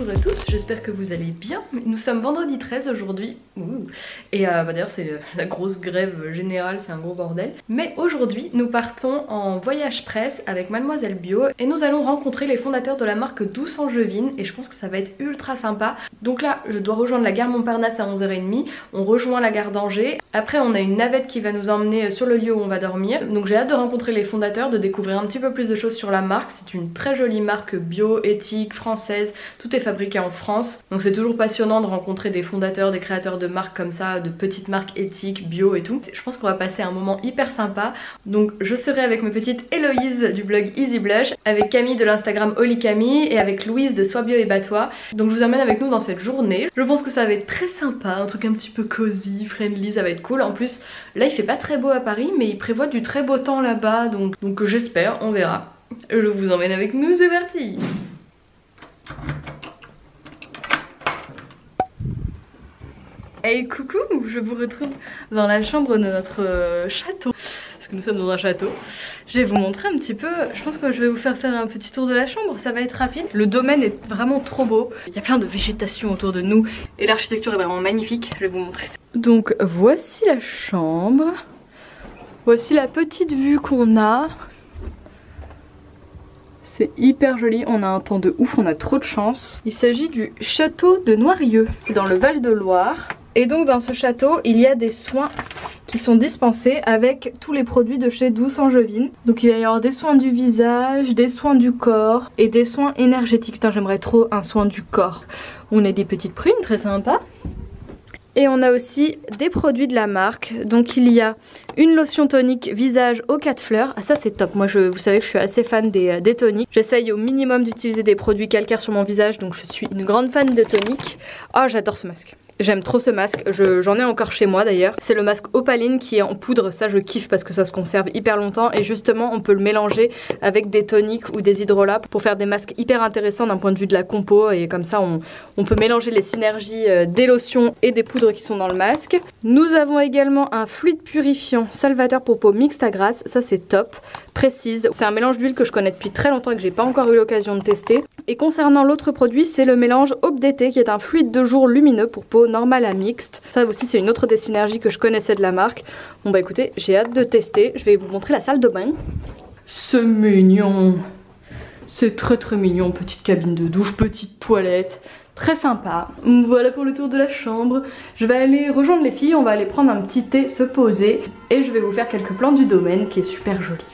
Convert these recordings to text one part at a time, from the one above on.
bonjour à tous, j'espère que vous allez bien. Nous sommes vendredi 13 aujourd'hui. Et d'ailleurs c'est la grosse grève générale, c'est un gros bordel. Mais aujourd'hui nous partons en voyage presse avec Mademoiselle Bio et nous allons rencontrer les fondateurs de la marque Douce Angevine et je pense que ça va être ultra sympa. Donc là je dois rejoindre la gare Montparnasse à 11h30, on rejoint la gare d'Angers. Après on a une navette qui va nous emmener sur le lieu où on va dormir. Donc j'ai hâte de rencontrer les fondateurs, de découvrir un petit peu plus de choses sur la marque. C'est une très jolie marque bio, éthique, française, tout est fabriqué en France. Donc c'est toujours passionnant de rencontrer des fondateurs, des créateurs de marques comme ça, de petites marques éthiques, bio et tout. Je pense qu'on va passer un moment hyper sympa. Donc je serai avec mes petites Héloïse du blog Easy Blush, avec Camille de l'Instagram Oli Camille et avec Louise de Sois Bio et Bats-toi. Donc je vous emmène avec nous dans cette journée. Je pense que ça va être très sympa, un truc un petit peu cosy, friendly, ça va être cool. En plus là il fait pas très beau à Paris mais il prévoit du très beau temps là-bas, donc j'espère, on verra. Je vous emmène avec nous, c'est parti. Hey coucou, je vous retrouve dans la chambre de notre château. Parce que nous sommes dans un château. Je vais vous montrer un petit peu, je pense que je vais vous faire un petit tour de la chambre, ça va être rapide. Le domaine est vraiment trop beau, il y a plein de végétation autour de nous et l'architecture est vraiment magnifique, je vais vous montrer ça. Donc voici la chambre, voici la petite vue qu'on a. C'est hyper joli, on a un temps de ouf, on a trop de chance. Il s'agit du château de Noirieux, dans le Val-de-Loire. Et donc dans ce château, il y a des soins qui sont dispensés avec tous les produits de chez Douce Angevine. Donc il va y avoir des soins du visage, des soins du corps et des soins énergétiques. Putain, j'aimerais trop un soin du corps. On a des petites prunes, très sympa. Et on a aussi des produits de la marque. Donc il y a une lotion tonique visage aux 4 fleurs. Ah ça c'est top, moi vous savez que je suis assez fan des toniques. J'essaye au minimum d'utiliser des produits calcaires sur mon visage, donc je suis une grande fan de toniques. Oh j'adore ce masque. J'aime trop ce masque, j'en ai encore chez moi d'ailleurs. C'est le masque Opaline qui est en poudre, ça je kiffe parce que ça se conserve hyper longtemps. Et justement on peut le mélanger avec des toniques ou des hydrolats pour faire des masques hyper intéressants d'un point de vue de la compo. Et comme ça on peut mélanger les synergies des lotions et des poudres qui sont dans le masque. Nous avons également un fluide purifiant salvateur pour peau mixte à grasse, ça c'est top, précise. C'est un mélange d'huile que je connais depuis très longtemps et que j'ai pas encore eu l'occasion de tester. Et concernant l'autre produit, c'est le mélange Aube d'été qui est un fluide de jour lumineux pour peau normale à mixte. Ça aussi c'est une autre des synergies que je connaissais de la marque. Bon bah écoutez, j'ai hâte de tester. Je vais vous montrer la salle de bain. C'est mignon. C'est très très mignon. Petite cabine de douche, petite toilette. Très sympa. Voilà pour le tour de la chambre. Je vais aller rejoindre les filles, on va aller prendre un petit thé, se poser. Et je vais vous faire quelques plans du domaine qui est super joli.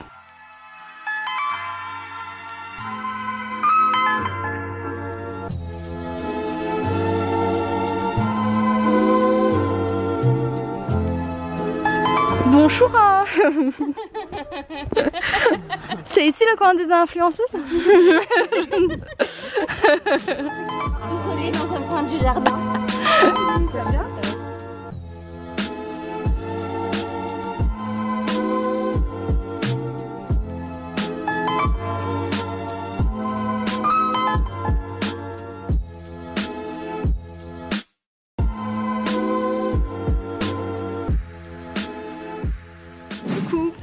Bonjour. C'est ici le coin des influenceuses. Isolée dans un coin du jardin.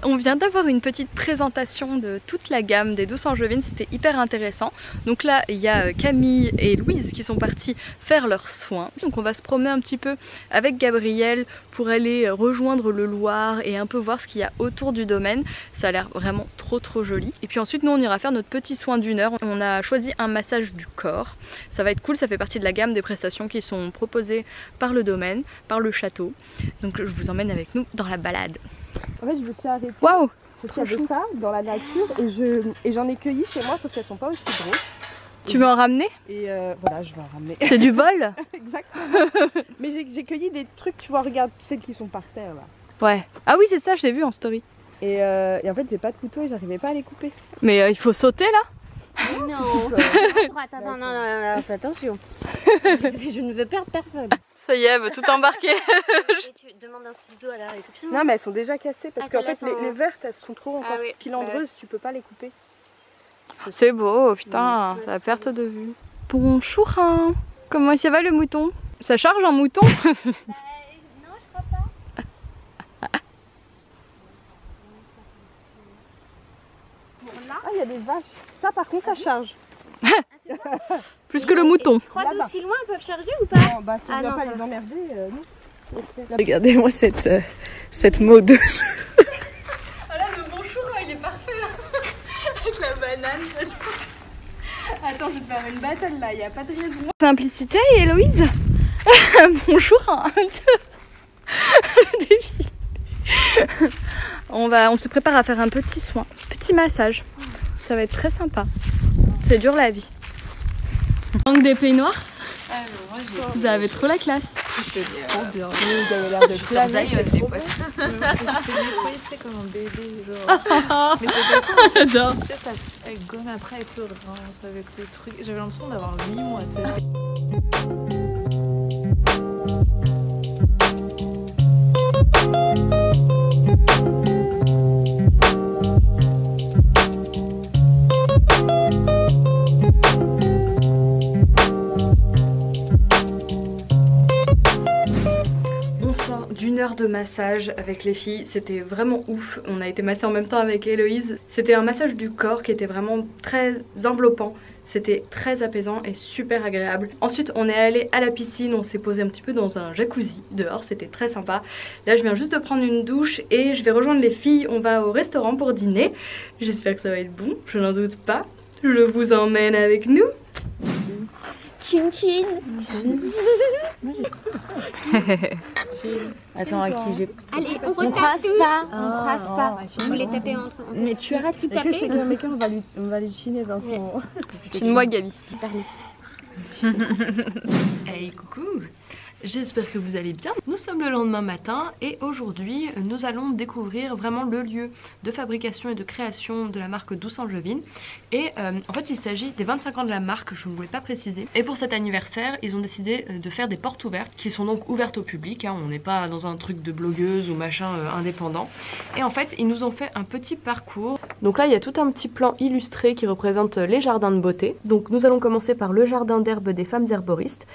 On vient d'avoir une petite présentation de toute la gamme des Douce Angevine, c'était hyper intéressant. Donc là il y a Camille et Louise qui sont partis faire leurs soins. Donc on va se promener un petit peu avec Gabrielle pour aller rejoindre le Loir et un peu voir ce qu'il y a autour du domaine. Ça a l'air vraiment trop joli. Et puis ensuite nous on ira faire notre petit soin d'1 heure. On a choisi un massage du corps. Ça va être cool, ça fait partie de la gamme des prestations qui sont proposées par le domaine, par le château. Donc je vous emmène avec nous dans la balade. En fait, je me suis arrêtée Waouh, parce qu'il y avait ça dans la nature et j'en ai cueilli chez moi, sauf qu'elles sont pas aussi grosses. Tu veux en ramener? Et voilà, je vais en ramener. C'est du vol? Exactement. Mais j'ai cueilli des trucs, tu vois, regarde, celles qui sont par terre là. Ouais. Ah oui, c'est ça, je l'ai vu en story. Et en fait, j'ai pas de couteau et j'arrivais pas à les couper. Mais il faut sauter là? Non. Attends, non, fais attention. Je ne veux perdre personne. Ça y est, elle veut tout embarquer. Et tu demandes un ciseau à la réception? Non, mais elles sont déjà cassées parce qu'en fait, celles-là sont- les vertes, elles sont trop encore oui. filandreuses, tu peux pas les couper. C'est beau, putain, c'est la perte de vue. Bonjour, hein. Comment ça va le mouton? Ça charge en mouton? Non, je crois pas. Ah, il y a des vaches. Ça, par contre, ça charge. Ah, Plus que le mouton. Tu crois Là-bas. d'aussi loin ils peuvent charger ou pas? Non, bah si Ah on doit non, pas ça les va. emmerder, non. Regardez-moi cette mode. Ah là, le bonjour, il est parfait avec la banane. Attends, je vais te faire une battle là, il n'y a pas de raison. Simplicité et Héloïse. Bonjour, un, deux. Défi. On se prépare à faire un petit soin, petit massage. Ça va être très sympa. C'est dur la vie. Manque des peignoirs. Vous avez trop la classe. C'est trop bien. Vous avez l'air de planer. les potes. Je fais nettoyer, tu sais, comme un bébé, genre. Mais c'était ça, J'adore. tu sais, ça elle gomme après et te rince avec le truc. J'avais l'impression d'avoir 8 mois, tu sais. On sort d'une heure de massage avec les filles, c'était vraiment ouf. On a été massés en même temps avec Héloïse. C'était un massage du corps qui était vraiment très enveloppant. C'était très apaisant et super agréable. Ensuite on est allé à la piscine, on s'est posé un petit peu dans un jacuzzi dehors, c'était très sympa. Là je viens juste de prendre une douche et je vais rejoindre les filles, on va au restaurant pour dîner. J'espère que ça va être bon, je n'en doute pas. Je vous emmène avec nous. Chin chin. Attends, à qui j'ai. Allez, on retape tous. On brasse pas. Vous les tapez entre. Mais tu arrêtes de taper. on va lui chiner dans son... Chine-moi Gabi. Permis. Hey coucou, j'espère que vous allez bien. Nous sommes le lendemain matin et aujourd'hui nous allons découvrir vraiment le lieu de fabrication et de création de la marque Douce Angevine. Et en fait il s'agit des 25 ans de la marque, je ne voulais pas préciser. Et pour cet anniversaire ils ont décidé de faire des portes ouvertes qui sont donc ouvertes au public, hein. On n'est pas dans un truc de blogueuse ou machin indépendant. Et en fait ils nous ont fait un petit parcours. Donc là il y a tout un petit plan illustré qui représente les jardins de beauté. Donc nous allons commencer par le jardin d'herbe des femmes herboristes.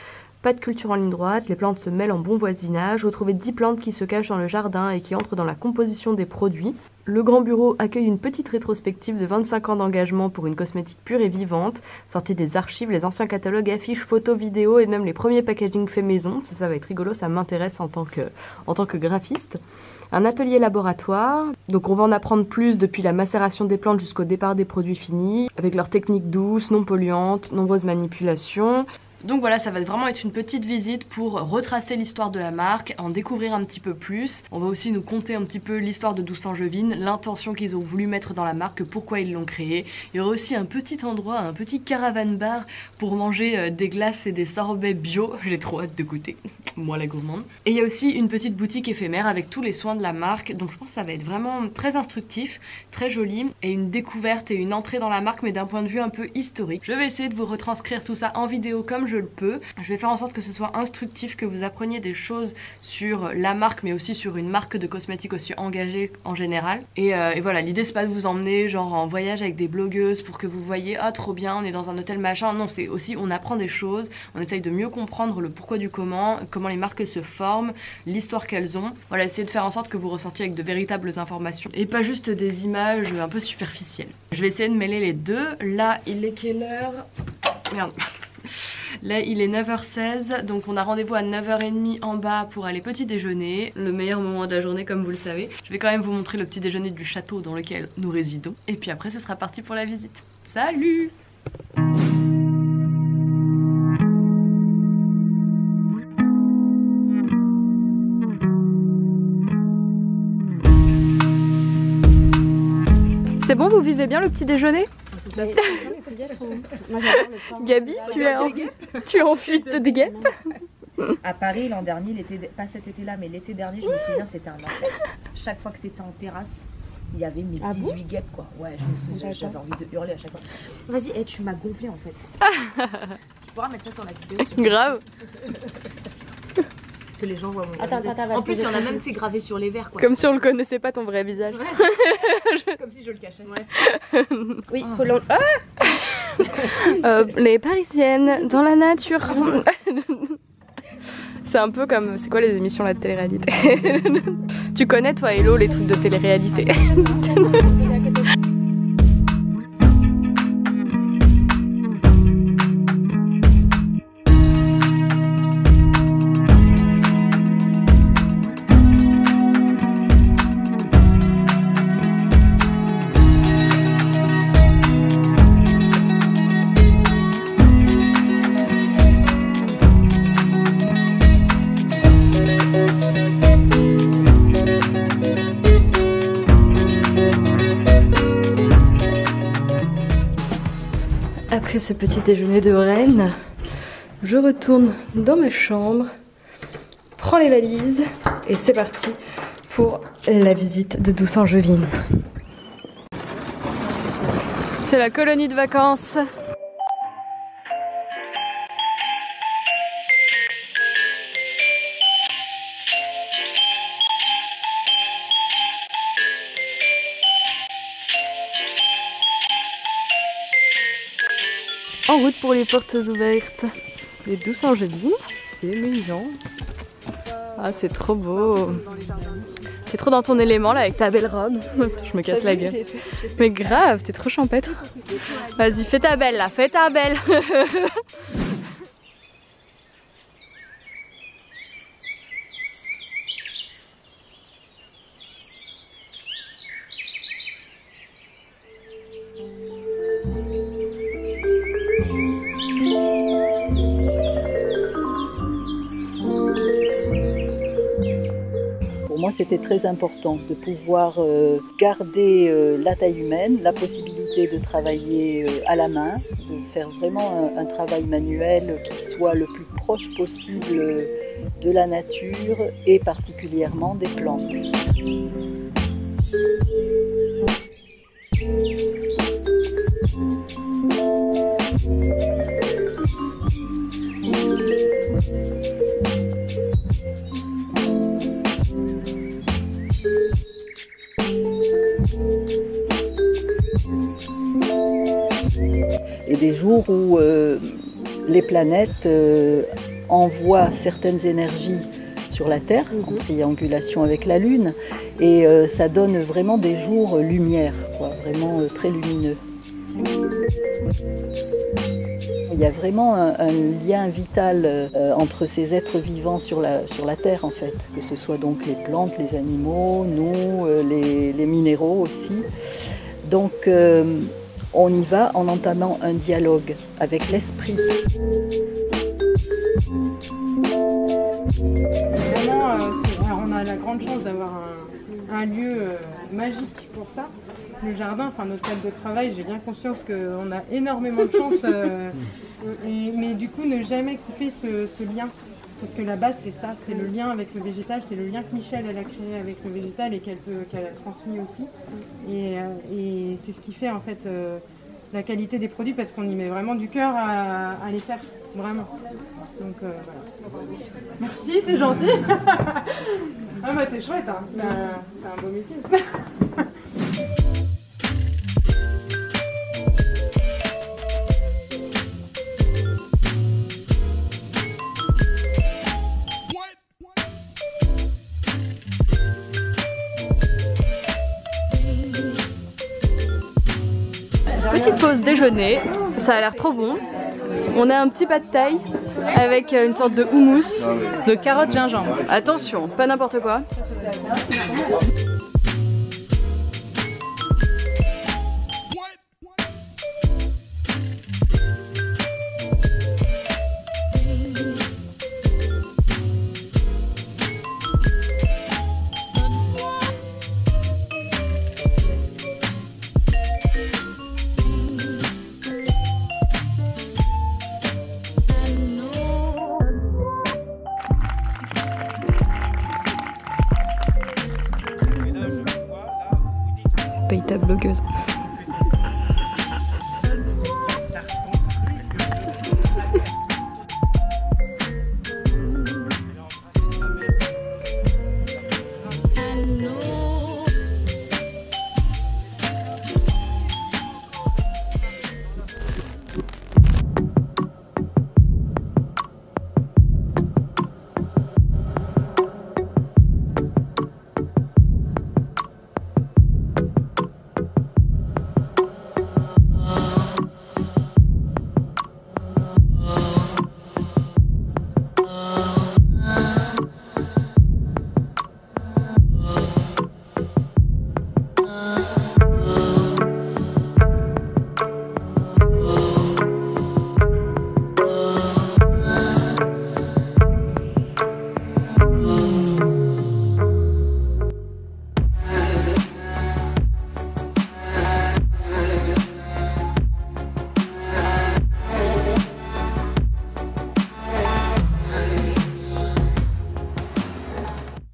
Pas de culture en ligne droite, les plantes se mêlent en bon voisinage. Retrouvez 10 plantes qui se cachent dans le jardin et qui entrent dans la composition des produits. Le grand bureau accueille une petite rétrospective de 25 ans d'engagement pour une cosmétique pure et vivante. Sortie des archives, les anciens catalogues, affiches, photos, vidéos et même les premiers packaging faits maison. Ça va être rigolo, ça m'intéresse en tant que graphiste. Un atelier laboratoire, donc on va en apprendre plus depuis la macération des plantes jusqu'au départ des produits finis, avec leurs techniques douces, non polluantes, nombreuses manipulations. Donc voilà, ça va vraiment être une petite visite pour retracer l'histoire de la marque, en découvrir un petit peu plus. On va aussi nous conter un petit peu l'histoire de Douce Angevine, l'intention qu'ils ont voulu mettre dans la marque, pourquoi ils l'ont créée. Il y aura aussi un petit endroit, un petit caravan bar pour manger des glaces et des sorbets bio. J'ai trop hâte de goûter, moi la gourmande. Et il y a aussi une petite boutique éphémère avec tous les soins de la marque. Donc je pense que ça va être vraiment très instructif, très joli et une découverte et une entrée dans la marque mais d'un point de vue un peu historique. Je vais essayer de vous retranscrire tout ça en vidéo comme je le peux. Je vais faire en sorte que ce soit instructif, que vous appreniez des choses sur la marque mais aussi sur une marque de cosmétiques aussi engagée en général. Et voilà, l'idée c'est pas de vous emmener genre en voyage avec des blogueuses pour que vous voyez ah trop bien on est dans un hôtel machin. Non, c'est aussi on apprend des choses, on essaye de mieux comprendre le pourquoi du comment les marques se forment, l'histoire qu'elles ont. Voilà, essayez de faire en sorte que vous ressortiez avec de véritables informations et pas juste des images un peu superficielles. Je vais essayer de mêler les deux. Là il est quelle heure? Merde. Là il est 9h16, donc on a rendez-vous à 9h30 en bas pour aller petit déjeuner. Le meilleur moment de la journée comme vous le savez. Je vais quand même vous montrer le petit déjeuner du château dans lequel nous résidons. Et puis après ce sera parti pour la visite. Salut! C'est bon, vous vivez bien le petit déjeuner? Gabi, tu es en fuite de guêpes? À Paris l'an dernier, pas cet été-là, mais l'été dernier, je me souviens, c'était un enfer. Chaque fois que tu étais en terrasse, il y avait 18 guêpes quoi. Ouais, je me souviens, j'avais envie de hurler à chaque fois. Vas-y, tu m'as gonflé en fait. Tu pourras mettre ça sur la vidéo. Grave. Que les gens voient mon Attends, En plus, il y en a même c'est gravé sur les verres quoi. Comme si on le connaissait pas ton vrai visage. Comme si je le cachais. Oui, faut Les Parisiennes dans la nature. C'est un peu comme, c'est quoi les émissions là de télé-réalité? Tu connais toi Hello les trucs de télé-réalité? Après ce petit déjeuner de reine, je retourne dans ma chambre, prends les valises et c'est parti pour la visite de Douce-Angevine. C'est la colonie de vacances. En route pour les portes ouvertes des Douce-Angevine, c'est mignon. Ah, c'est trop beau. T'es trop dans ton élément là avec ta belle robe. Je me casse la gueule. Mais grave, t'es trop champêtre. Vas-y, fais ta belle là, fais ta belle. Pour moi, c'était très important de pouvoir garder la taille humaine, la possibilité de travailler à la main, de faire vraiment un travail manuel qui soit le plus proche possible de la nature et particulièrement des plantes. Et des jours où les planètes envoient certaines énergies sur la Terre, en triangulation avec la Lune, et ça donne vraiment des jours lumière, quoi, vraiment très lumineux. Il y a vraiment un lien vital entre ces êtres vivants sur la Terre, en fait, que ce soit donc les plantes, les animaux, nous, les minéraux aussi. Donc, on y va en entamant un dialogue avec l'esprit. Vraiment, alors on a la grande chance d'avoir un lieu magique pour ça. Le jardin, enfin notre cadre de travail, j'ai bien conscience qu'on a énormément de chance. Mais du coup, ne jamais couper ce lien. Parce que la base, c'est ça, c'est le lien avec le végétal, c'est le lien que Michel elle a créé avec le végétal et qu'elle a transmis aussi. Et c'est ce qui fait en fait la qualité des produits parce qu'on y met vraiment du cœur à les faire, vraiment. Donc voilà. Merci, c'est gentil. Ah bah c'est chouette, hein. C'est un beau métier. Petite pause déjeuner, ça a l'air trop bon. On a un petit pad thaï avec une sorte de houmous de carottes gingembre. Attention, pas n'importe quoi. Paye ta blogueuse.